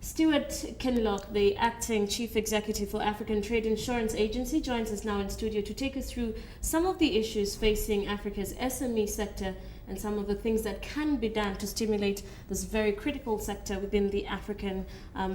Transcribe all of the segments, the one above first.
Stuart Kinloch, the Acting Chief Executive for African Trade Insurance Agency, joins us now in studio to take us through some of the issues facing Africa's SME sector and some of the things that can be done to stimulate this very critical sector within the African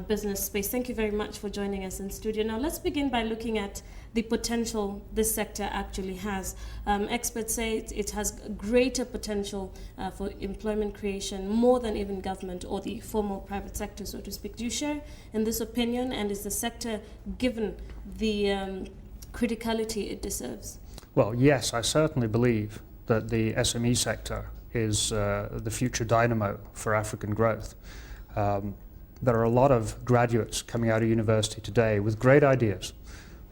business space. Thank you very much for joining us in studio. Now let's begin by looking at the potential this sector actually has. Experts say it has greater potential for employment creation, more than even government or the formal private sector, so to speak. Do you share in this opinion, and is the sector given the criticality it deserves? Well, yes, I certainly believe that the SME sector is the future dynamo for African growth. There are a lot of graduates coming out of university today with great ideas,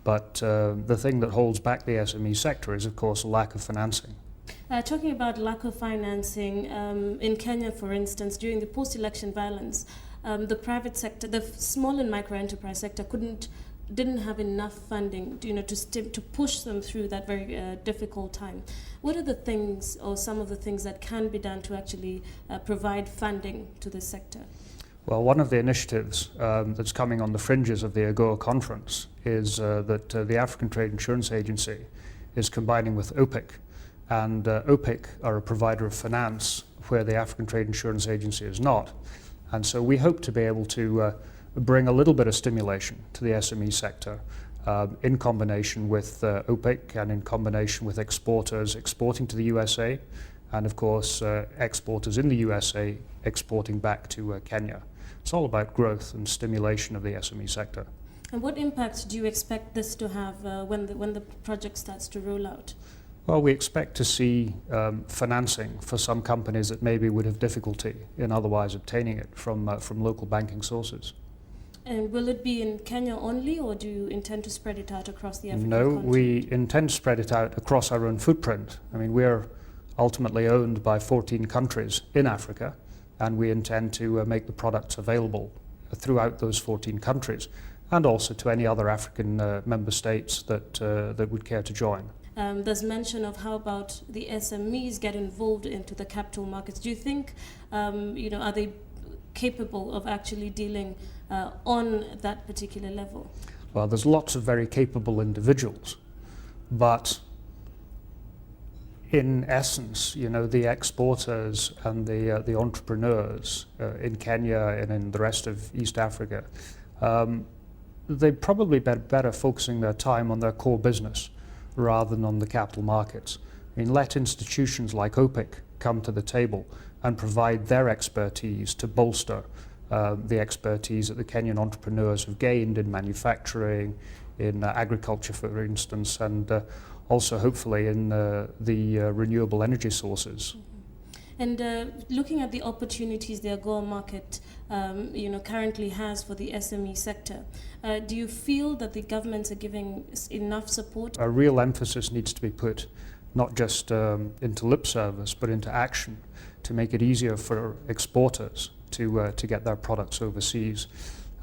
but the thing that holds back the SME sector is, of course, a lack of financing. Talking about lack of financing, in Kenya, for instance, during the post-election violence, the private sector, the small and micro enterprise sector didn't have enough funding, to push them through that very difficult time. What are the things, or some of the things that can be done to actually provide funding to this sector? Well, one of the initiatives that's coming on the fringes of the AGOA conference is that the African Trade Insurance Agency is combining with Opic, and Opic are a provider of finance where the African Trade Insurance Agency is not. And so we hope to be able to bring a little bit of stimulation to the SME sector in combination with Opic and in combination with exporters exporting to the USA, and of course exporters in the USA exporting back to Kenya. It's all about growth and stimulation of the SME sector. And what impact do you expect this to have when the project starts to roll out? Well, we expect to see financing for some companies that maybe would have difficulty in otherwise obtaining it from local banking sources. And will it be in Kenya only, or do you intend to spread it out across the African continent? No, we intend to spread it out across our own footprint. I mean, we're ultimately owned by 14 countries in Africa, and we intend to make the products available throughout those 14 countries, and also to any other African member states that would care to join. There's mention of how about the SMEs get involved into the capital markets. Do you think, are they capable of actually dealing on that particular level? Well, there's lots of very capable individuals, but in essence, the exporters and the entrepreneurs in Kenya and in the rest of East Africa, they'd probably be better focusing their time on their core business rather than on the capital markets. I mean, let institutions like Opic come to the table and provide their expertise to bolster the expertise that the Kenyan entrepreneurs have gained in manufacturing, in agriculture, for instance, and also hopefully in the renewable energy sources. And looking at the opportunities the AGOA market currently has for the SME sector, do you feel that the governments are giving enough support? A real emphasis needs to be put not just into lip service, but into action to make it easier for exporters to get their products overseas.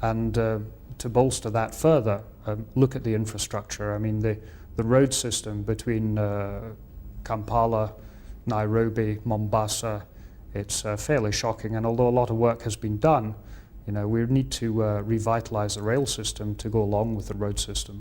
And to bolster that further, look at the infrastructure. I mean, the road system between Kampala, Nairobi, Mombasa, it's fairly shocking. And although a lot of work has been done, we need to revitalize the rail system to go along with the road system.